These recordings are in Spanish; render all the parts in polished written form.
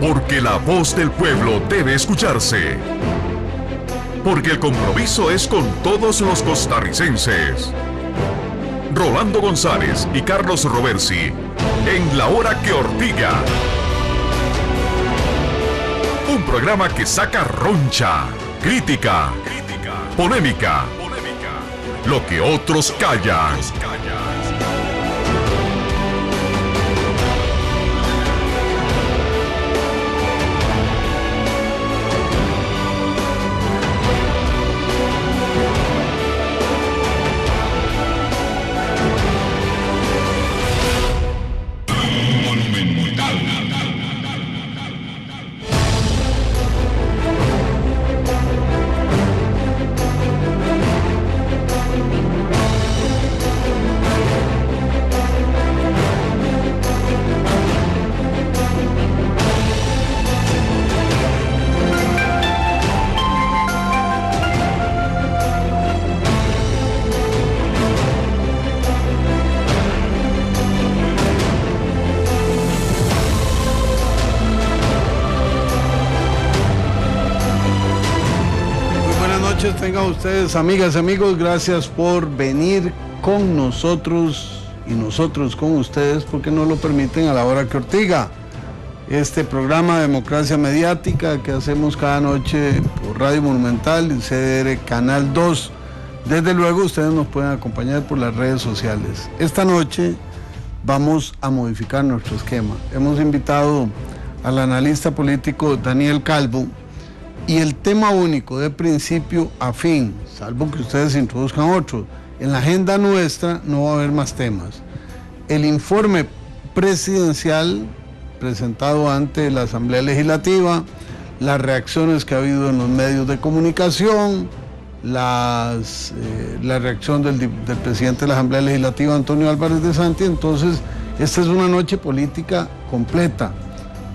Porque la voz del pueblo debe escucharse. Porque el compromiso es con todos los costarricenses. Rolando González y Carlos Roversi en La Hora que Ortiga. Un programa que saca roncha, crítica, polémica, lo que otros callan. Tengan ustedes, amigas y amigos, gracias por venir con nosotros y nosotros con ustedes, porque nos lo permiten a La Hora que Ortiga, este programa de democracia mediática que hacemos cada noche por Radio Monumental y CDR Canal 2. Desde luego ustedes nos pueden acompañar por las redes sociales. Esta noche vamos a modificar nuestro esquema. Hemos invitado al analista político Daniel Calvo, y el tema único de principio a fin, salvo que ustedes introduzcan otro, en la agenda nuestra no va a haber más temas. El informe presidencial presentado ante la Asamblea Legislativa, las reacciones que ha habido en los medios de comunicación, la reacción del presidente de la Asamblea Legislativa, Antonio Álvarez de Santi. Entonces, esta es una noche política completa.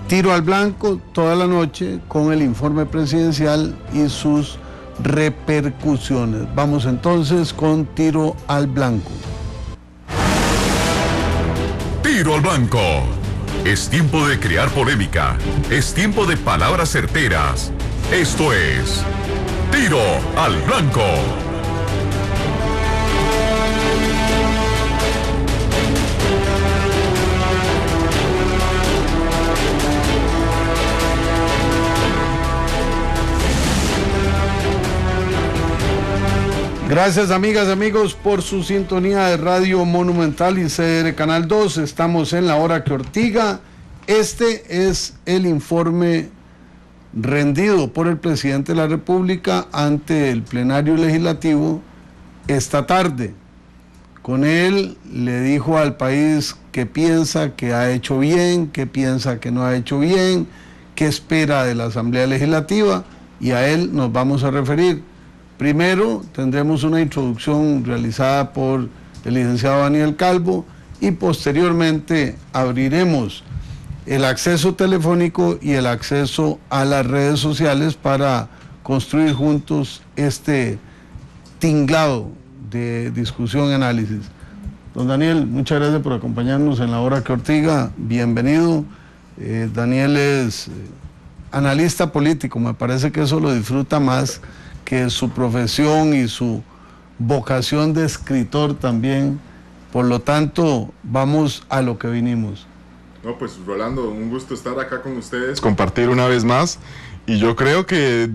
Tiro al blanco toda la noche con el informe presidencial y sus repercusiones. Vamos entonces con Tiro al Blanco. Tiro al Blanco. Es tiempo de crear polémica. Es tiempo de palabras certeras. Esto es Tiro al Blanco. Gracias, amigas y amigos, por su sintonía de Radio Monumental y CDR Canal 2. Estamos en La Hora que Ortiga. Este es el informe rendido por el presidente de la República ante el plenario legislativo esta tarde. Con él le dijo al país qué piensa que ha hecho bien, qué piensa que no ha hecho bien, qué espera de la Asamblea Legislativa, y a él nos vamos a referir. Primero tendremos una introducción realizada por el licenciado Daniel Calvo y posteriormente abriremos el acceso telefónico y el acceso a las redes sociales para construir juntos este tinglado de discusión y análisis. Don Daniel, muchas gracias por acompañarnos en La Hora que Ortiga. Bienvenido. Daniel es analista político, me parece que eso lo disfruta más que su profesión y su vocación de escritor también. Por lo tanto, vamos a lo que vinimos. No, pues Rolando, un gusto estar acá con ustedes, compartir una vez más, y yo creo que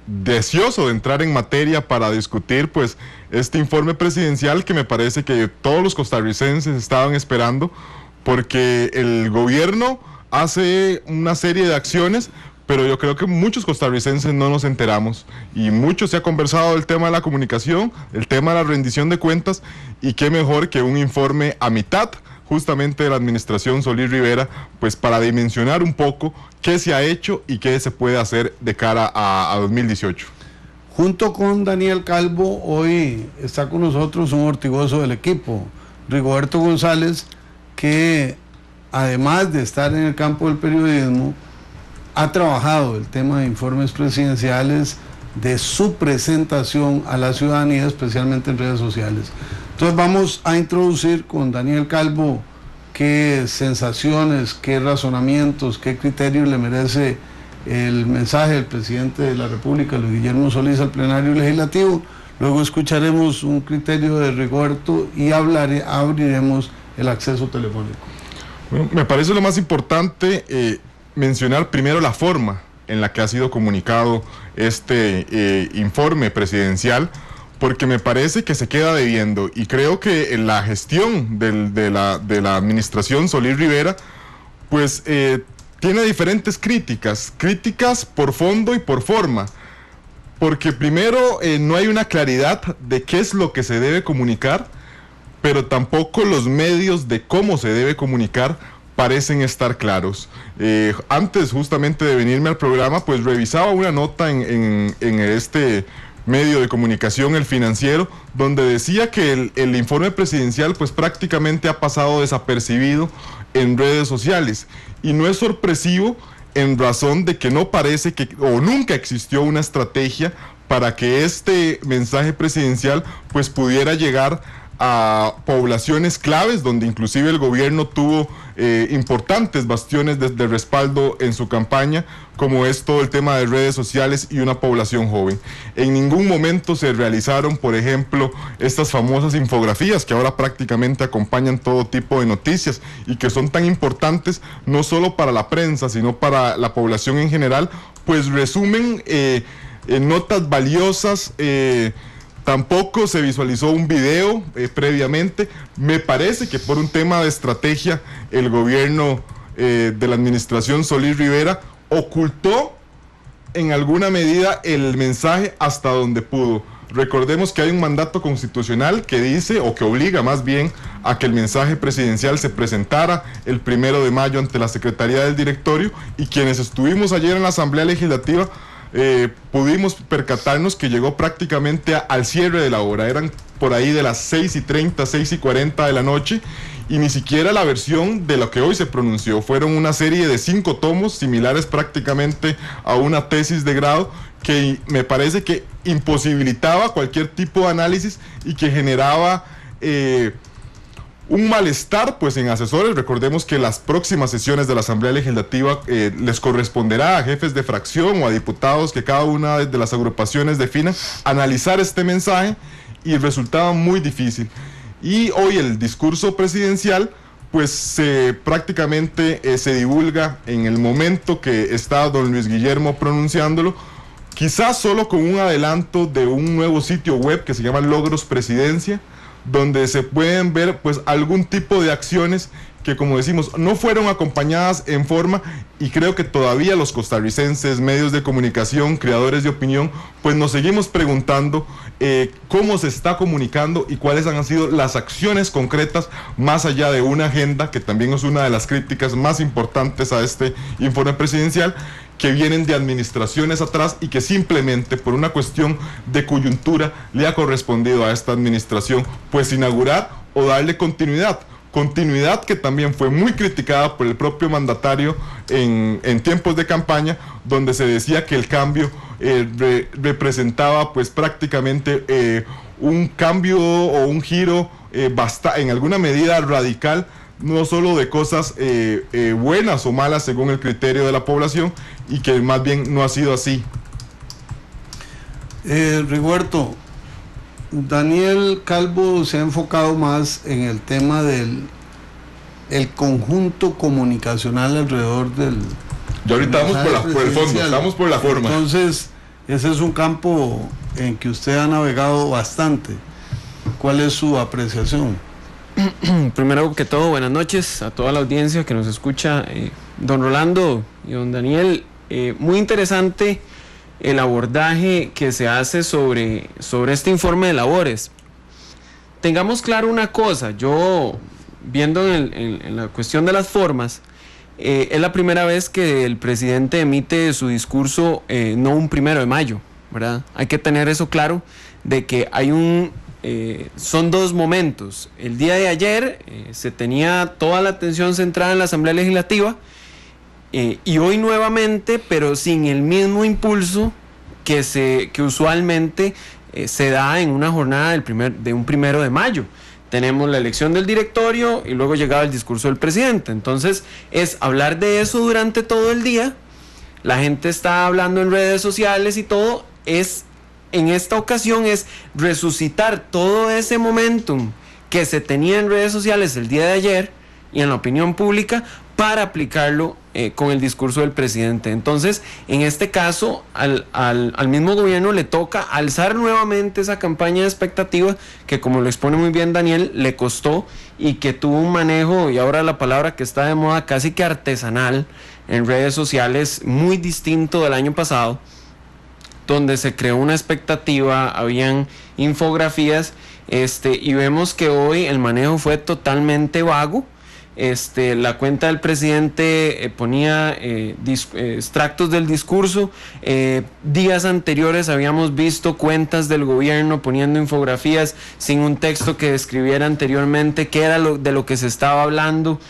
deseoso de entrar en materia para discutir pues este informe presidencial que me parece que todos los costarricenses estaban esperando, porque el gobierno hace una serie de acciones, pero yo creo que muchos costarricenses no nos enteramos, y mucho se ha conversado del tema de la comunicación, el tema de la rendición de cuentas, y qué mejor que un informe a mitad justamente de la administración Solís Rivera, pues para dimensionar un poco qué se ha hecho y qué se puede hacer de cara a 2018. Junto con Daniel Calvo, hoy está con nosotros un ortigoso del equipo, Rigoberto González, que además de estar en el campo del periodismo, ha trabajado el tema de informes presidenciales, de su presentación a la ciudadanía, especialmente en redes sociales. Entonces vamos a introducir con Daniel Calvo, qué sensaciones, qué razonamientos, qué criterios le merece el mensaje del presidente de la República, Luis Guillermo Solís, al plenario legislativo. Luego escucharemos un criterio de Rigoberto y abriremos el acceso telefónico. Bueno, me parece lo más importante mencionar primero la forma en la que ha sido comunicado este informe presidencial, porque me parece que se queda debiendo, y creo que en la gestión de la administración Solís Rivera, pues tiene diferentes críticas por fondo y por forma, porque primero no hay una claridad de qué es lo que se debe comunicar, pero tampoco los medios de cómo se debe comunicar parecen estar claros. Antes justamente de venirme al programa, pues revisaba una nota en este medio de comunicación, El Financiero, donde decía que el informe presidencial pues prácticamente ha pasado desapercibido en redes sociales, y no es sorpresivo en razón de que no parece que, o nunca existió una estrategia para que este mensaje presidencial pues pudiera llegar a poblaciones claves, donde inclusive el gobierno tuvo importantes bastiones de respaldo en su campaña, como es todo el tema de redes sociales y una población joven. En ningún momento se realizaron, por ejemplo, estas famosas infografías que ahora prácticamente acompañan todo tipo de noticias y que son tan importantes no solo para la prensa, sino para la población en general, pues resumen notas valiosas. Tampoco se visualizó un video previamente. Me parece que por un tema de estrategia el gobierno de la administración Solís Rivera ocultó en alguna medida el mensaje hasta donde pudo. Recordemos que hay un mandato constitucional que dice, o que obliga más bien, a que el mensaje presidencial se presentara el 1 de mayo ante la Secretaría del Directorio, y quienes estuvimos ayer en la Asamblea Legislativa pudimos percatarnos que llegó prácticamente al cierre de la hora. Eran por ahí de las 6:30, 6:40 de la noche, y ni siquiera la versión de lo que hoy se pronunció. Fueron una serie de 5 tomos similares prácticamente a una tesis de grado, que me parece que imposibilitaba cualquier tipo de análisis y que generaba un malestar pues en asesores. Recordemos que las próximas sesiones de la Asamblea Legislativa les corresponderá a jefes de fracción o a diputados que cada una de las agrupaciones definan analizar este mensaje, y resultaba muy difícil. Y hoy el discurso presidencial pues prácticamente se divulga en el momento que está don Luis Guillermo pronunciándolo, quizás solo con un adelanto de un nuevo sitio web que se llama Logros Presidencia, donde se pueden ver pues algún tipo de acciones que, como decimos, no fueron acompañadas en forma, y creo que todavía los costarricenses, medios de comunicación, creadores de opinión, pues nos seguimos preguntando cómo se está comunicando y cuáles han sido las acciones concretas, más allá de una agenda, que también es una de las críticas más importantes a este informe presidencial, que vienen de administraciones atrás y que simplemente por una cuestión de coyuntura le ha correspondido a esta administración pues inaugurar o darle continuidad que también fue muy criticada por el propio mandatario en tiempos de campaña, donde se decía que el cambio representaba pues prácticamente un cambio o un giro en alguna medida radical, no solo de cosas buenas o malas según el criterio de la población, y que más bien no ha sido así. Rigoberto, Daniel Calvo se ha enfocado más en el tema del conjunto comunicacional alrededor del... Y ahorita vamos por el fondo, estamos por la forma. Entonces, ese es un campo en que usted ha navegado bastante. ¿Cuál es su apreciación? Primero que todo, buenas noches a toda la audiencia que nos escucha, don Rolando y don Daniel. Muy interesante el abordaje que se hace sobre este informe de labores. Tengamos claro una cosa, yo viendo en la cuestión de las formas, es la primera vez que el presidente emite su discurso no un 1 de mayo, ¿verdad? Hay que tener eso claro, de que hay son dos momentos. El día de ayer se tenía toda la atención centrada en la Asamblea Legislativa, y hoy nuevamente, pero sin el mismo impulso que usualmente se da en una jornada de un 1 de mayo. tenemos la elección del directorio y luego llegaba el discurso del presidente. Entonces es hablar de eso durante todo el día. La gente está hablando en redes sociales y todo. En esta ocasión es resucitar todo ese momentum que se tenía en redes sociales el día de ayer y en la opinión pública para aplicarlo con el discurso del presidente. Entonces, en este caso, al mismo gobierno le toca alzar nuevamente esa campaña de expectativa que, como lo expone muy bien Daniel, le costó y que tuvo un manejo, y ahora la palabra que está de moda, casi que artesanal en redes sociales, muy distinto del año pasado, donde se creó una expectativa, habían infografías, y vemos que hoy el manejo fue totalmente vago. La cuenta del presidente ponía extractos del discurso. Días anteriores habíamos visto cuentas del gobierno poniendo infografías sin un texto que describiera anteriormente qué era de lo que se estaba hablando.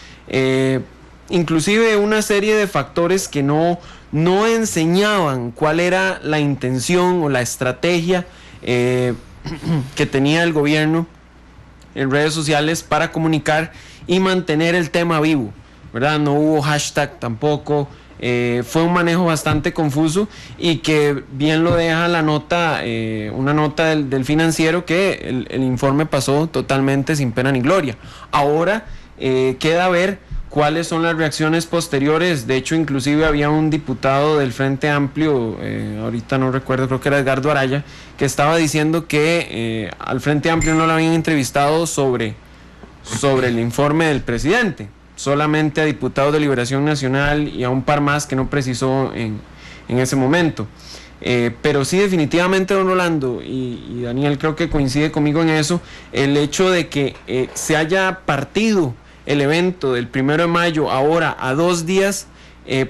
Inclusive una serie de factores que no enseñaban cuál era la intención o la estrategia que tenía el gobierno en redes sociales para comunicar y mantener el tema vivo, ¿verdad? No hubo hashtag tampoco. Fue un manejo bastante confuso y que bien lo deja la nota, una nota del Financiero, que el informe pasó totalmente sin pena ni gloria. Ahora queda ver cuáles son las reacciones posteriores. De hecho, inclusive había un diputado del Frente Amplio, ahorita no recuerdo, creo que era Edgardo Araya, que estaba diciendo que al Frente Amplio no lo habían entrevistado sobre el informe del presidente, solamente a diputados de Liberación Nacional y a un par más que no precisó en ese momento. Pero sí, definitivamente, don Rolando, y Daniel creo que coincide conmigo en eso, el hecho de que se haya partido el evento del 1 de mayo ahora a 2 días,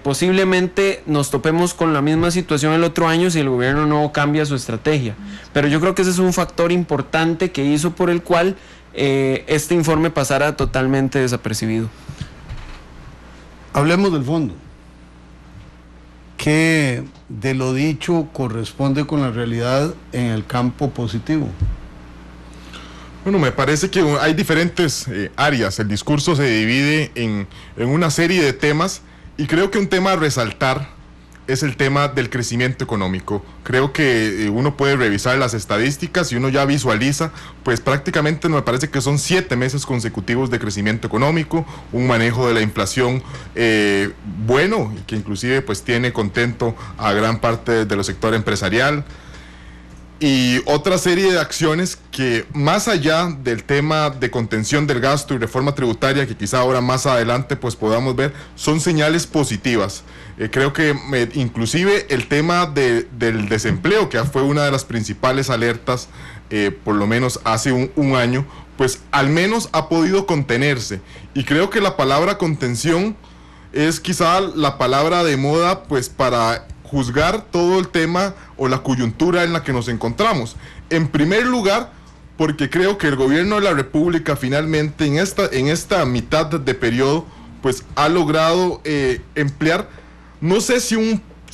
posiblemente nos topemos con la misma situación el otro año si el gobierno no cambia su estrategia. Pero yo creo que ese es un factor importante que hizo por el cual este informe pasara totalmente desapercibido. Hablemos del fondo. ¿Qué de lo dicho corresponde con la realidad en el campo positivo? Bueno, me parece que hay diferentes áreas. El discurso se divide en una serie de temas, y creo que un tema a resaltar es el tema del crecimiento económico. Creo que uno puede revisar las estadísticas y uno ya visualiza, pues prácticamente me parece que son 7 meses consecutivos de crecimiento económico, un manejo de la inflación bueno, que inclusive pues tiene contento a gran parte de los sector empresarial, y otra serie de acciones que, más allá del tema de contención del gasto y reforma tributaria, que quizá ahora más adelante pues podamos ver, son señales positivas. Creo que inclusive el tema del desempleo, que fue una de las principales alertas, por lo menos hace un año, pues al menos ha podido contenerse, y creo que la palabra contención es quizá la palabra de moda pues para juzgar todo el tema o la coyuntura en la que nos encontramos. En primer lugar, porque creo que el gobierno de la República finalmente en esta mitad de periodo pues ha logrado emplear, no sé si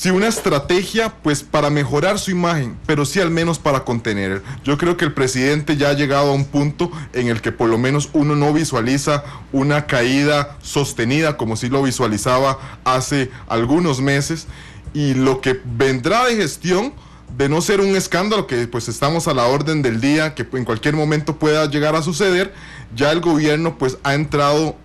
una estrategia pues para mejorar su imagen, pero sí al menos para contener. Yo creo que el presidente ya ha llegado a un punto en el que por lo menos uno no visualiza una caída sostenida como sí lo visualizaba hace algunos meses, y lo que vendrá de gestión, de no ser un escándalo que pues estamos a la orden del día, que en cualquier momento pueda llegar a suceder, ya el gobierno pues ha entrado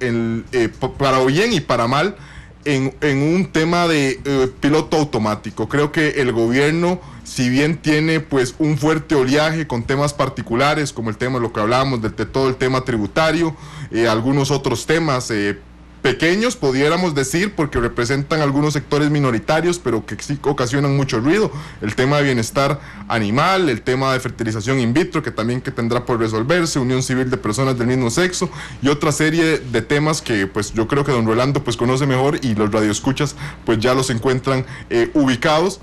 para bien y para mal en un tema de piloto automático. Creo que el gobierno, si bien tiene pues un fuerte oleaje con temas particulares, como el tema de lo que hablábamos de todo el tema tributario, algunos otros temas pequeños, pudiéramos decir, porque representan algunos sectores minoritarios, pero que sí ocasionan mucho ruido. El tema de bienestar animal, el tema de fertilización in vitro, que tendrá por resolverse, unión civil de personas del mismo sexo, y otra serie de temas que pues yo creo que don Rolando pues conoce mejor, y los radioescuchas pues ya los encuentran ubicados.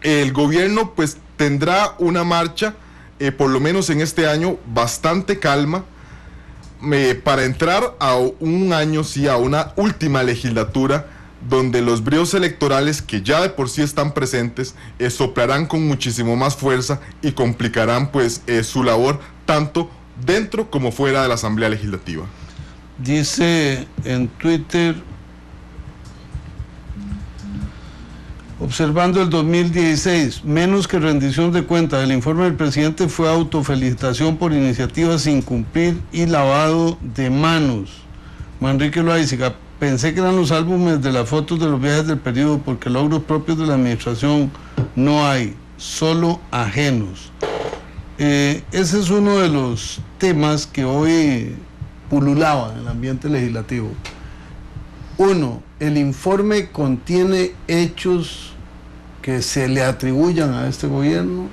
El gobierno pues tendrá una marcha, por lo menos en este año, bastante calma, para entrar a un año, sí, a una última legislatura, donde los bríos electorales, que ya de por sí están presentes, soplarán con muchísimo más fuerza y complicarán pues su labor, tanto dentro como fuera de la Asamblea Legislativa. Dice en Twitter, observando el 2016, menos que rendición de cuentas, el informe del presidente fue autofelicitación por iniciativas sin cumplir y lavado de manos. Manrique Loaiziga, pensé que eran los álbumes de las fotos de los viajes del periodo, porque logros propios de la administración no hay, solo ajenos. Ese es uno de los temas que hoy pululaba en el ambiente legislativo. Uno, el informe contiene hechos que se le atribuyan a este gobierno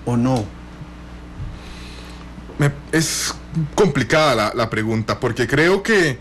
o no. Es complicada la pregunta, porque creo que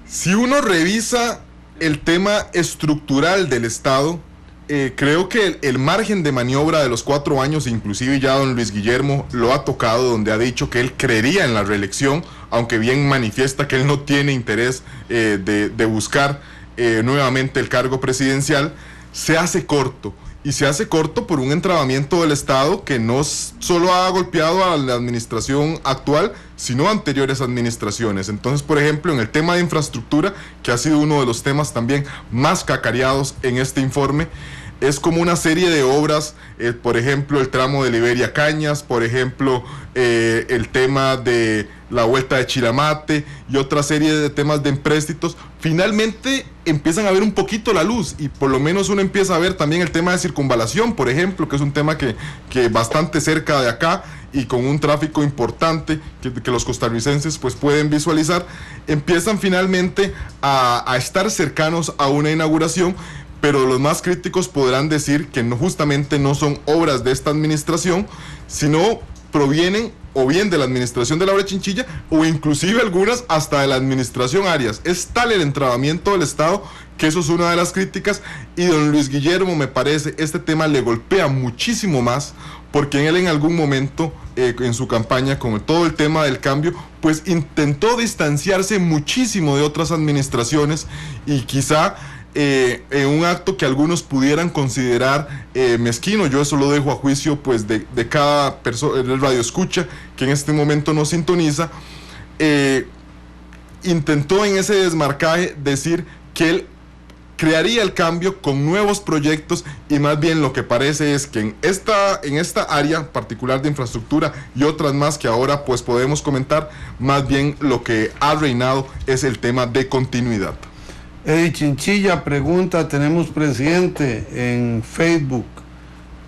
si uno revisa el tema estructural del Estado, creo que el margen de maniobra de los 4 años, inclusive ya don Luis Guillermo lo ha tocado, donde ha dicho que él creería en la reelección, aunque bien manifiesta que él no tiene interés de buscar nuevamente el cargo presidencial, se hace corto. Y se hace corto por un entrabamiento del Estado que no solo ha golpeado a la administración actual, sino a anteriores administraciones. Entonces, por ejemplo, en el tema de infraestructura, que ha sido uno de los temas también más cacareados en este informe, es como una serie de obras, por ejemplo, el tramo de Liberia Cañas, por ejemplo, el tema de la vuelta de Chilamate y otra serie de temas de empréstitos, finalmente empiezan a ver un poquito la luz, y por lo menos uno empieza a ver también el tema de circunvalación, por ejemplo, que es un tema que bastante cerca de acá y con un tráfico importante que los costarricenses pues pueden visualizar, empiezan finalmente a estar cercanos a una inauguración. Pero los más críticos podrán decir que justamente no son obras de esta administración, sino provienen o bien de la administración de Laura Chinchilla o inclusive algunas hasta de la administración Arias. Es tal el entrabamiento del Estado que eso es una de las críticas, y don Luis Guillermo, me parece, este tema le golpea muchísimo más, porque él en algún momento en su campaña con todo el tema del cambio, pues intentó distanciarse muchísimo de otras administraciones, y quizá en un acto que algunos pudieran considerar mezquino. Yo eso lo dejo a juicio pues de cada persona, el radio escucha que en este momento nos sintoniza. Intentó en ese desmarcaje decir que él crearía el cambio con nuevos proyectos, y más bien lo que parece es que en esta área particular de infraestructura y otras más que ahora pues podemos comentar, más bien lo que ha reinado es el tema de continuidad. Eddie Chinchilla pregunta, tenemos presidente en Facebook.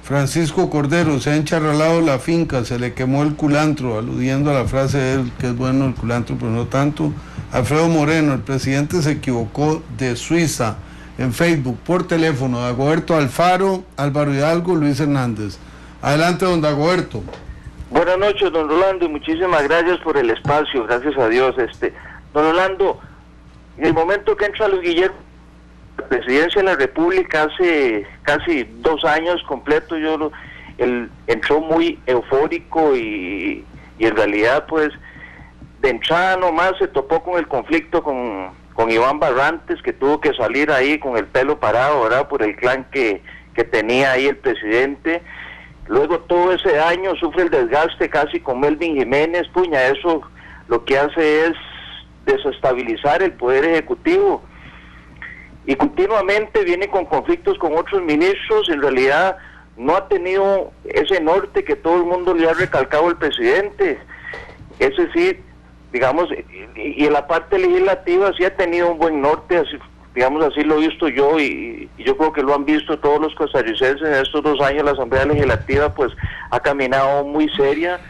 Francisco Cordero, se ha encharralado la finca, se le quemó el culantro, aludiendo a la frase de él, que es bueno el culantro, pero no tanto. Alfredo Moreno, el presidente se equivocó de Suiza, en Facebook, por teléfono. Dagoberto Alfaro, Álvaro Hidalgo, Luis Hernández. Adelante, don Dagoberto. Buenas noches, don Rolando, y muchísimas gracias por el espacio, gracias a Dios. Don Rolando, en el momento que entra Luis Guillermo a la presidencia de la República, hace casi 2 años completos, él entró muy eufórico y en realidad pues de entrada nomás se topó con el conflicto con Iván Barrantes, que tuvo que salir ahí con el pelo parado, ¿verdad?, por el clan que tenía ahí el presidente. Luego todo ese año sufre el desgaste casi con Melvin Jiménez. Puña, eso lo que hace es desestabilizar el Poder Ejecutivo. Y continuamente viene con conflictos con otros ministros. En realidad no ha tenido ese norte que todo el mundo le ha recalcado al presidente. Es decir, digamos, y en la parte legislativa sí ha tenido un buen norte, así, digamos, así lo he visto yo, y yo creo que lo han visto todos los costarricenses en estos 2 años. La Asamblea Legislativa pues ha caminado muy seria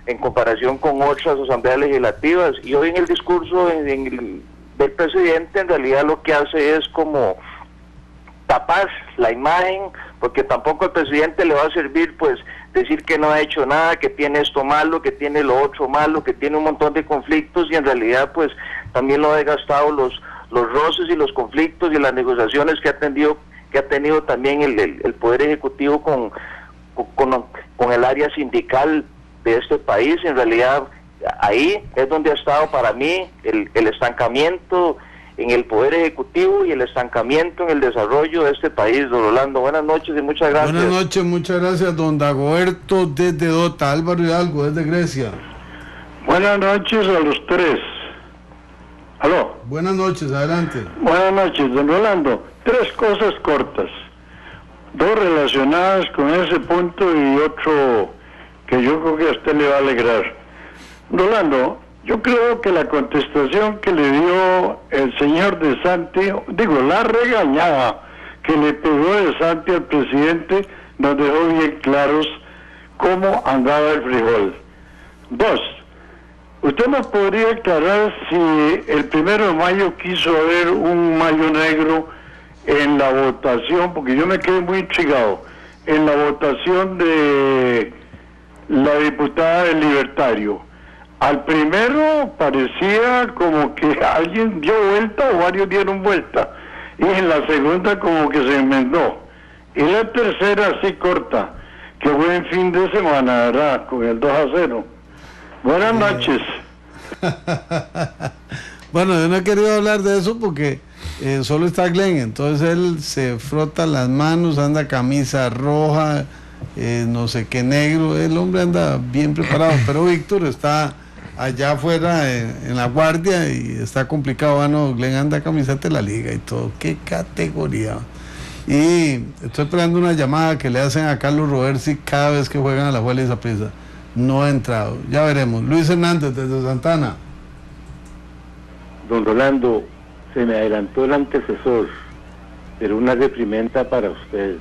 en comparación con otras asambleas legislativas, y hoy en el discurso del presidente en realidad lo que hace es como tapar la imagen, porque tampoco al presidente le va a servir pues decir que no ha hecho nada, que tiene esto malo, que tiene lo otro malo, que tiene un montón de conflictos, y en realidad pues también lo ha desgastado los roces y los conflictos y las negociaciones que ha tenido también el Poder Ejecutivo con el área sindical de este país. En realidad ahí es donde ha estado para mí el estancamiento en el Poder Ejecutivo y el estancamiento en el desarrollo de este país. Don Rolando, buenas noches y muchas gracias. Buenas noches, muchas gracias, don Dagoberto desde Dota. Álvaro Hidalgo desde Grecia. Buenas noches a los tres. ¿Aló? Buenas noches, adelante. Buenas noches, don Rolando. Tres cosas cortas. Dos relacionadas con ese punto y otro que yo creo que a usted le va a alegrar. Rolando, yo creo que la contestación que le dio el señor De Santi, la regañada que le pegó De Santi al presidente, nos dejó bien claros cómo andaba el frijol. Dos, ¿usted nos podría aclarar si el 1 de mayo quiso haber un mayo negro en la votación? Porque yo me quedé muy intrigado en la votación de la diputada del Libertario. Al primero parecía como que alguien dio vuelta o varios dieron vuelta, y en la segunda como que se enmendó, y la tercera así corta. Qué buen fin de semana, ¿verdad? Con el 2-0. Buenas noches. Bueno, yo no he querido hablar de eso porque solo está Glenn, entonces él se frota las manos, anda camisa roja, no sé qué negro, el hombre anda bien preparado, pero Víctor está allá afuera en la guardia y está complicado. Bueno, Glenn anda camiseta de la liga y todo, qué categoría. Y estoy esperando una llamada que le hacen a Carlos Roversi cada vez que juegan a la Juela y Saprissa. No ha entrado, ya veremos. Luis Hernández desde Santana. Don Rolando, se me adelantó el antecesor, pero una reprimenda para usted.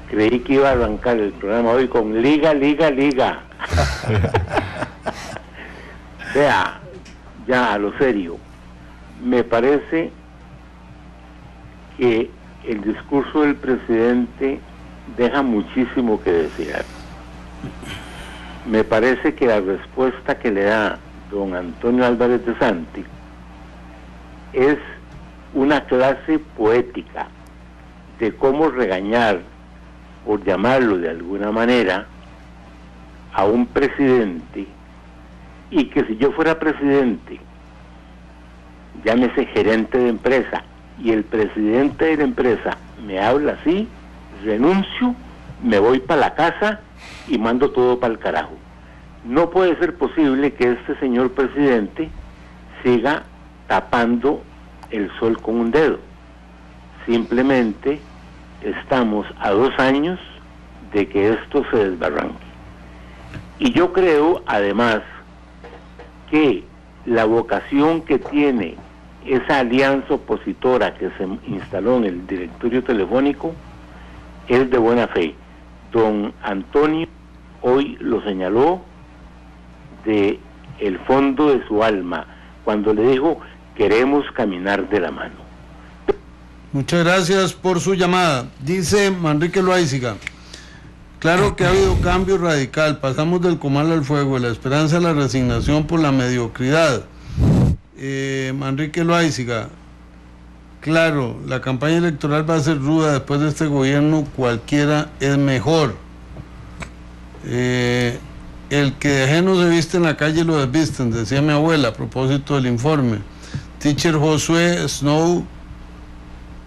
Creí que iba a arrancar el programa hoy con liga. Vea, ya a lo serio, me parece que el discurso del presidente deja muchísimo que desear. Me parece que la respuesta que le da don Antonio Álvarez de Santi es una clase poética de cómo regañar, por llamarlo de alguna manera, a un presidente, y que si yo fuera presidente, llámese gerente de empresa, y el presidente de la empresa me habla así, renuncio, me voy para la casa y mando todo para el carajo. No puede ser posible que este señor presidente siga tapando el sol con un dedo. Simplemente estamos a 2 años de que esto se desbarranque. Y yo creo, además, que la vocación que tiene esa alianza opositora que se instaló en el directorio telefónico es de buena fe. Don Antonio hoy lo señaló de el fondo de su alma cuando le dijo: queremos caminar de la mano. Muchas gracias por su llamada. Dice Manrique Loaiziga: claro que ha habido cambio radical, pasamos del comal al fuego, de la esperanza a la resignación por la mediocridad. Manrique Loaiziga: claro, la campaña electoral va a ser ruda, después de este gobierno cualquiera es mejor. El que de ajeno se viste en la calle lo desvisten, decía mi abuela a propósito del informe. Teacher Josué Snow: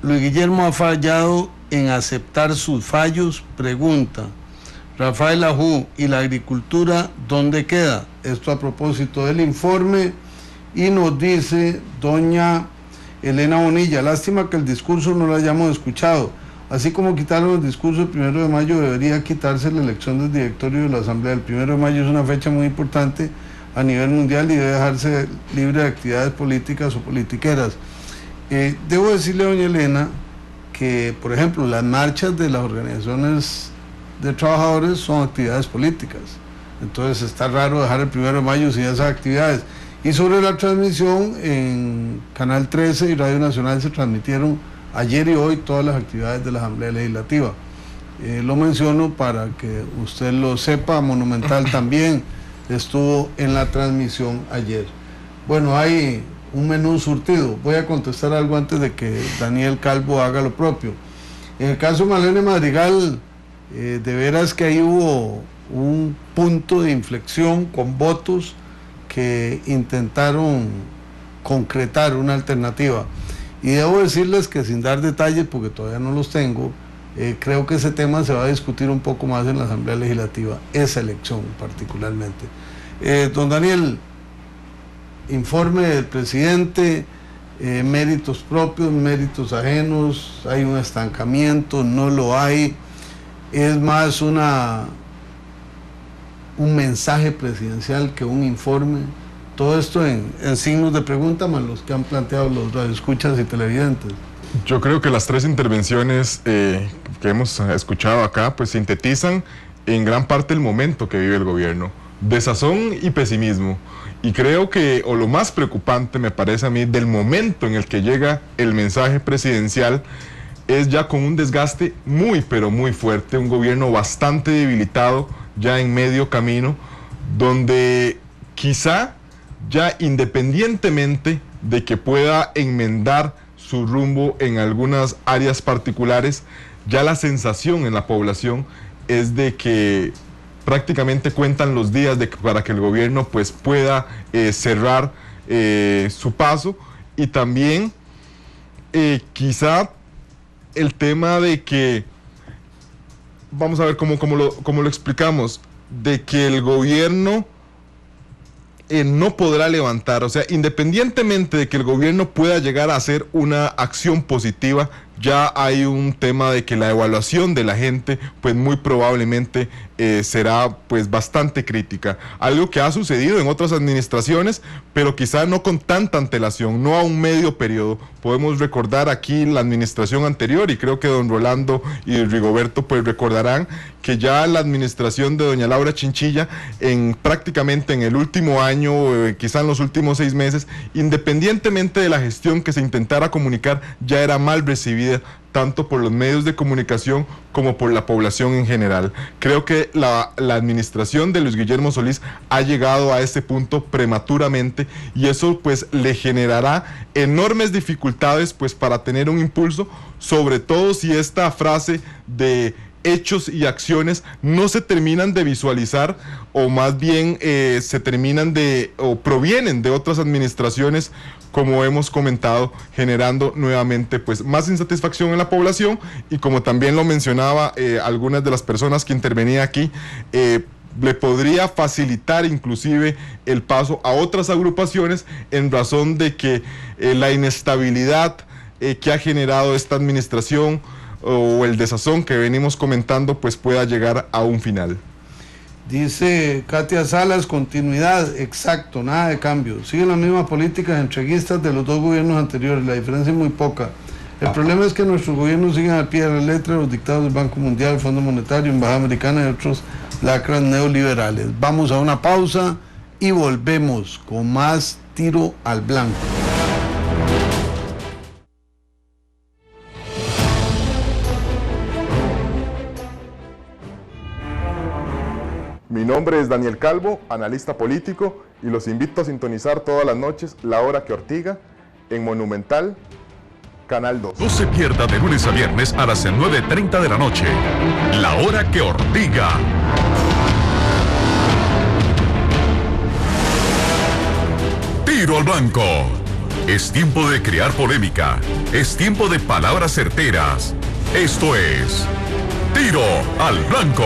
Luis Guillermo ha fallado en aceptar sus fallos, pregunta. Rafael Ajú: ¿y la agricultura dónde queda? Esto a propósito del informe. Y nos dice doña Elena Bonilla: lástima que el discurso no lo hayamos escuchado. Así como quitaron el discurso el 1 de mayo, debería quitarse la elección del directorio de la Asamblea. El 1 de mayo es una fecha muy importante a nivel mundial y debe dejarse libre de actividades políticas o politiqueras. Debo decirle a doña Elena que, por ejemplo, las marchas de las organizaciones de trabajadores son actividades políticas. Entonces está raro dejar el 1 de mayo sin esas actividades. Y sobre la transmisión, en Canal 13 y Radio Nacional se transmitieron ayer y hoy todas las actividades de la Asamblea Legislativa. Lo menciono para que usted lo sepa. Monumental también estuvo en la transmisión ayer. Bueno, hay un menú surtido. Voy a contestar algo antes de que Daniel Calvo haga lo propio. En el caso de Marlene Madrigal, de veras que ahí hubo un punto de inflexión con votos que intentaron concretar una alternativa. Y debo decirles que, sin dar detalles porque todavía no los tengo, creo que ese tema se va a discutir un poco más en la Asamblea Legislativa, esa elección particularmente. Don Daniel, informe del presidente, méritos propios, méritos ajenos, hay un estancamiento, no lo hay, es más un mensaje presidencial que un informe. Todo esto en signos de pregunta, más los que han planteado los radioescuchas y televidentes. Yo creo que las tres intervenciones que hemos escuchado acá pues sintetizan en gran parte el momento que vive el gobierno, desazón y pesimismo. Y creo que, o lo más preocupante me parece a mí, del momento en el que llega el mensaje presidencial, es ya con un desgaste muy pero muy fuerte, un gobierno bastante debilitado, ya en medio camino, donde quizá ya independientemente de que pueda enmendar su rumbo en algunas áreas particulares, ya la sensación en la población es de que prácticamente cuentan los días para que el gobierno pues pueda cerrar su paso, y también quizá el tema de que, vamos a ver cómo lo explicamos, de que el gobierno no podrá levantar, o sea, independientemente de que el gobierno pueda llegar a hacer una acción positiva, ya hay un tema de que la evaluación de la gente pues muy probablemente será pues bastante crítica, algo que ha sucedido en otras administraciones, pero quizá no con tanta antelación, no a un medio periodo. Podemos recordar aquí la administración anterior, y creo que don Rolando y Rigoberto pues recordarán que ya la administración de doña Laura Chinchilla, prácticamente en el último año, quizá en los últimos 6 meses, independientemente de la gestión que se intentara comunicar, ya era mal recibida tanto por los medios de comunicación como por la población en general. Creo que la administración de Luis Guillermo Solís ha llegado a ese punto prematuramente, y eso pues le generará enormes dificultades pues para tener un impulso, sobre todo si esta frase de hechos y acciones no se terminan de visualizar, o más bien se terminan o provienen de otras administraciones, como hemos comentado, generando nuevamente pues más insatisfacción en la población. Y como también lo mencionaba algunas de las personas que intervenían aquí, le podría facilitar inclusive el paso a otras agrupaciones, en razón de que la inestabilidad que ha generado esta administración, o el desazón que venimos comentando, pues pueda llegar a un final. Dice Katia Salas, continuidad, exacto, nada de cambio. Siguen las mismas políticas entreguistas de los dos gobiernos anteriores, la diferencia es muy poca. El problema es que nuestros gobiernos siguen al pie de la letra los dictados del Banco Mundial, Fondo Monetario, Embajada Americana y otros lacras neoliberales. Vamos a una pausa y volvemos con más Tiro al Blanco. Mi nombre es Daniel Calvo, analista político, y los invito a sintonizar todas las noches La Hora que Ortiga en Monumental, Canal 2. No se pierda de lunes a viernes a las 9:30 de la noche. La Hora que Ortiga. Tiro al Blanco. Es tiempo de crear polémica. Es tiempo de palabras certeras. Esto es Tiro al Blanco.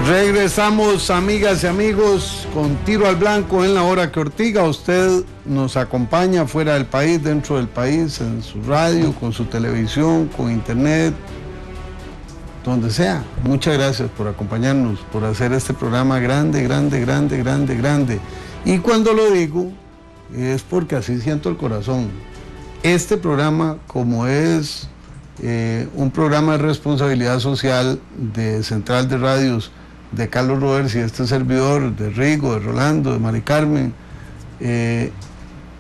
Regresamos, amigas y amigos, con Tiro al Blanco en La Hora que Ortiga. Usted nos acompaña fuera del país, dentro del país, en su radio, con su televisión, con internet, donde sea. Muchas gracias por acompañarnos, por hacer este programa grande, grande, grande, grande, grande. Y cuando lo digo, es porque así siento el corazón. Este programa, como es un programa de responsabilidad social de Central de Radios, de Carlos Roberts y este servidor, de Rigo, de Rolando, de Mari Carmen,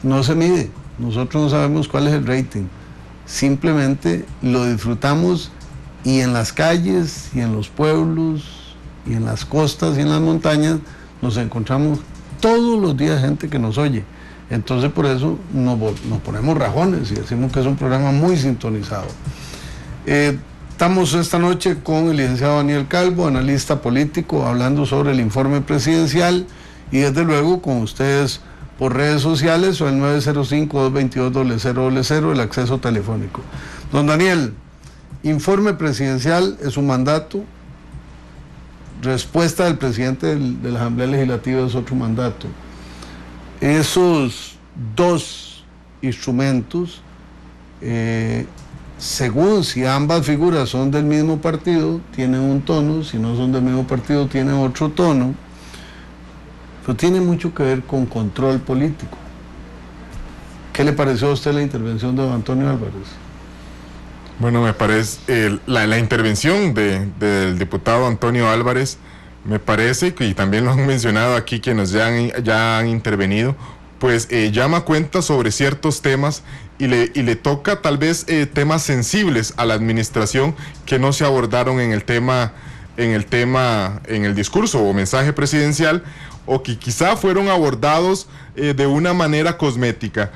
no se mide. Nosotros no sabemos cuál es el rating. Simplemente lo disfrutamos, y en las calles, y en los pueblos, y en las costas, y en las montañas, nos encontramos todos los días gente que nos oye. Entonces por eso nos ponemos rajones y decimos que es un programa muy sintonizado. Estamos esta noche con el licenciado Daniel Calvo, analista político, hablando sobre el informe presidencial, y desde luego con ustedes por redes sociales o el 905-222-0000, el acceso telefónico. Don Daniel, informe presidencial es un mandato, respuesta del presidente de la Asamblea Legislativa es otro mandato. Esos dos instrumentos, según si ambas figuras son del mismo partido, tienen un tono, si no son del mismo partido, tienen otro tono, pero tiene mucho que ver con control político. ¿Qué le pareció a usted la intervención de don Antonio Álvarez? Bueno, me parece, la intervención del diputado Antonio Álvarez, me parece, y también lo han mencionado aquí quienes ya han intervenido, pues llama cuenta sobre ciertos temas y le toca tal vez temas sensibles a la administración que no se abordaron en el discurso o mensaje presidencial, o que quizá fueron abordados de una manera cosmética.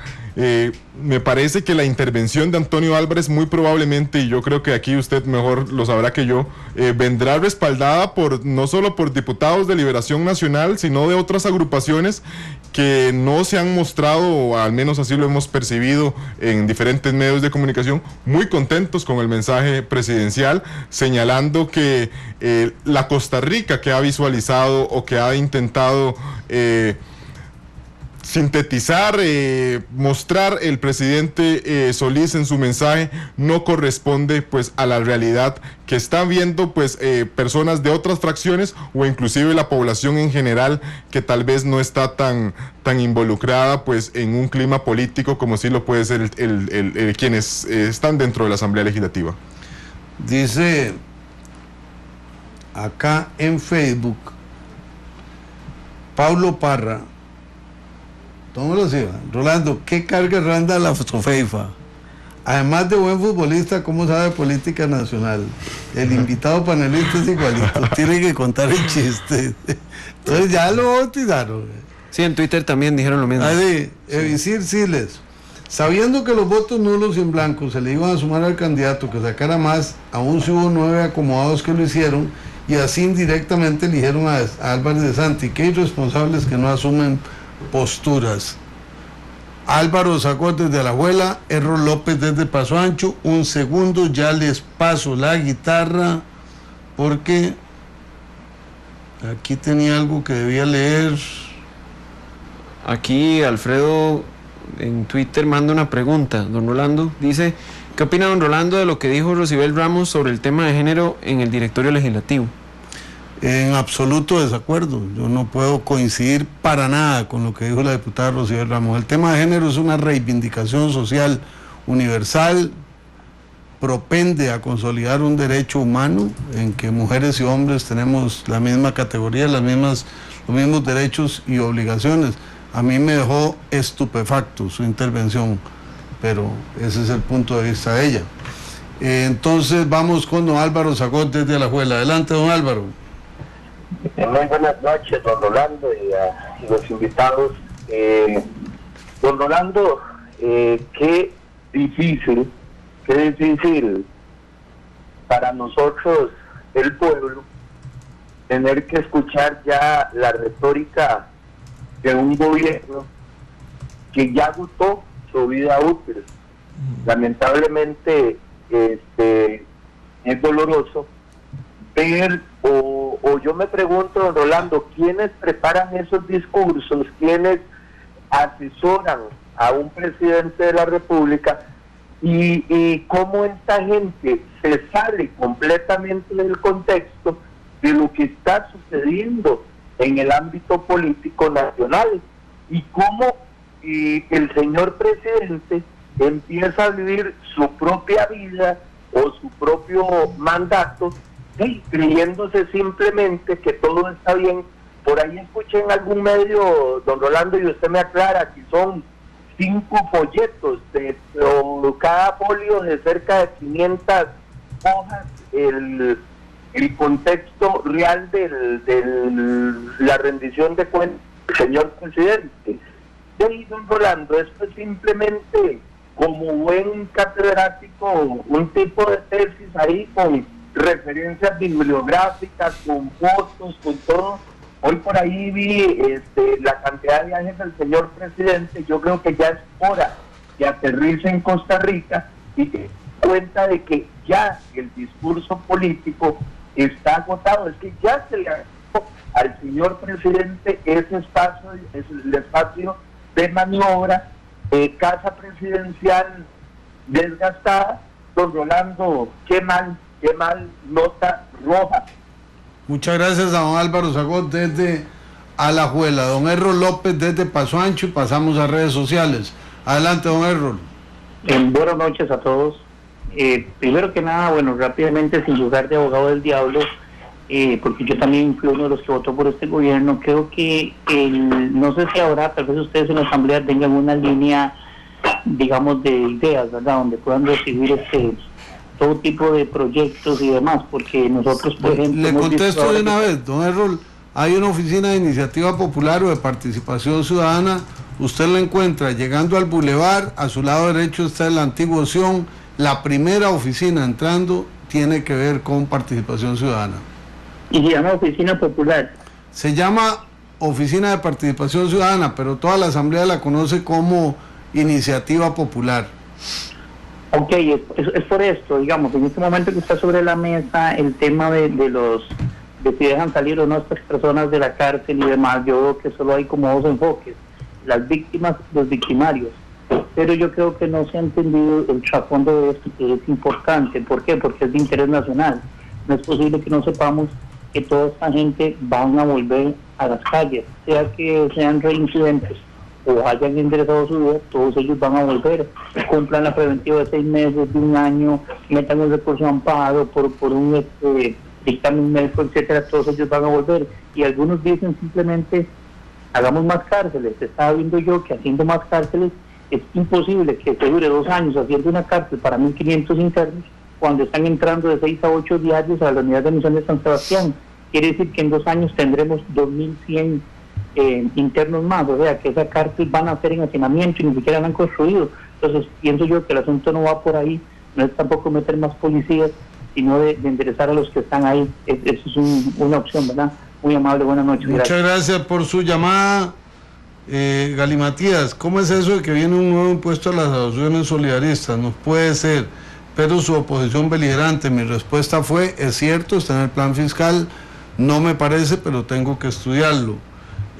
Me parece que la intervención de Antonio Álvarez muy probablemente, y yo creo que aquí usted mejor lo sabrá que yo, vendrá respaldada no solo por diputados de Liberación Nacional, sino de otras agrupaciones que no se han mostrado, o al menos así lo hemos percibido en diferentes medios de comunicación, muy contentos con el mensaje presidencial, señalando que la Costa Rica que ha visualizado o que ha intentado sintetizar, mostrar el presidente Solís en su mensaje no corresponde pues a la realidad que están viendo pues personas de otras fracciones o inclusive la población en general, que tal vez no está tan involucrada pues en un clima político como sí lo puede ser quienes están dentro de la Asamblea Legislativa. Dice acá en Facebook Paulo Parra: ¿cómo lo sigue? Rolando, ¿qué carga randa la Fofeifa? Además de buen futbolista, ¿cómo sabe política nacional? El invitado panelista es igualito, tiene que contar el chiste. Entonces ya lo bautizaron. Sí, en Twitter también dijeron lo mismo. Ahí, Evisir Siles: sabiendo que los votos nulos y en blanco se le iban a sumar al candidato que sacara más, aún si hubo 9 acomodados que lo hicieron, y así indirectamente eligieron a Álvarez de Santi. Qué irresponsables que no asumen posturas. Álvaro Zagor desde Alajuela, Errol López desde Paso Ancho. Un segundo, ya les paso la guitarra porque aquí tenía algo que debía leer. Aquí Alfredo en Twitter manda una pregunta. Don Rolando dice: ¿qué opina don Rolando de lo que dijo Rosibel Ramos sobre el tema de género en el directorio legislativo? En absoluto desacuerdo. Yo no puedo coincidir para nada con lo que dijo la diputada Rosibel Ramos. El tema de género es una reivindicación social universal, propende a consolidar un derecho humano en que mujeres y hombres tenemos la misma categoría, los mismos derechos y obligaciones. A mí me dejó estupefacto su intervención, pero ese es el punto de vista de ella. Entonces vamos con don Álvaro Zagor desde Alajuela. Adelante, don Álvaro. Muy buenas noches, don Rolando, y a los invitados. Don Rolando, qué difícil para nosotros, el pueblo, tener que escuchar ya la retórica de un gobierno que ya agotó su vida útil. Lamentablemente, es doloroso ver, o yo me pregunto, don Rolando, ¿quiénes preparan esos discursos? ¿Quiénes asesoran a un presidente de la República? Y cómo esta gente se sale completamente del contexto de lo que está sucediendo en el ámbito político nacional, y cómo el señor presidente empieza a vivir su propia vida o su propio mandato, creyéndose simplemente que todo está bien. Por ahí escuché en algún medio, don Rolando, y usted me aclara, que son 5 folletos, cada folio de cerca de 500 hojas, el contexto real de la rendición de cuentas del señor presidente. Y don Rolando, esto es simplemente como buen catedrático, un tipo de tesis ahí con referencias bibliográficas, con fotos, con todo. Hoy por ahí vi la cantidad de viajes del señor presidente. Yo creo que ya es hora que aterrice en Costa Rica y que cuenta de que ya el discurso político está agotado, es que ya se le agotó al señor presidente ese espacio, es el espacio de maniobra, casa presidencial desgastada. Don Rolando, qué mal, nota roja. Muchas gracias a don Álvaro Zagot desde Alajuela. Don Errol López desde Paso Ancho, y pasamos a redes sociales. Adelante, don Errol. Buenas noches a todos. Primero que nada, bueno, rápidamente, sin lugar de abogado del diablo, porque yo también fui uno de los que votó por este gobierno, creo que no sé si ahora, tal vez ustedes en la Asamblea tengan una línea, digamos, de ideas, ¿verdad?, donde puedan recibir todo tipo de proyectos y demás, porque nosotros, por ejemplo... Le contesto de una vez, don Errol, hay una oficina de iniciativa popular o de participación ciudadana, usted la encuentra llegando al bulevar, a su lado derecho está la antigua Opción, la primera oficina entrando tiene que ver con participación ciudadana. ¿Y se llama Oficina Popular? Se llama Oficina de Participación Ciudadana, pero toda la Asamblea la conoce como Iniciativa Popular. Ok, es por esto, digamos, en este momento que está sobre la mesa el tema de si dejan salir o no estas personas de la cárcel y demás, yo veo que solo hay como dos enfoques, las víctimas y los victimarios, pero yo creo que no se ha entendido el trasfondo de esto, que es importante. ¿Por qué? Porque es de interés nacional. No es posible que no sepamos que toda esta gente van a volver a las calles, sea que sean reincidentes o hayan enderezado su vida, todos ellos van a volver, cumplan la preventiva de 6 meses, de 1 año, metan un recurso de amparo por un dictamen médico, etcétera, todos ellos van a volver. Y algunos dicen simplemente, hagamos más cárceles. Estaba viendo yo que haciendo más cárceles es imposible que se dure 2 años haciendo una cárcel para 1.500 internos, cuando están entrando de 6 a 8 diarios a la unidad de admisión de San Sebastián. Quiere decir que en 2 años tendremos 2.100 internos más, o sea que esa cárcel van a hacer en hacinamiento y ni siquiera la han construido. Entonces pienso yo que el asunto no va por ahí, no es tampoco meter más policías, sino de enderezar a los que están ahí. Eso es una opción, ¿verdad? Muy amable, buenas noches. Muchas gracias por su llamada. Gali Matías, ¿cómo es eso de que viene un nuevo impuesto a las adopciones solidaristas? No puede ser, pero su oposición beligerante. Mi respuesta fue, es cierto, está en el plan fiscal, no me parece, pero tengo que estudiarlo.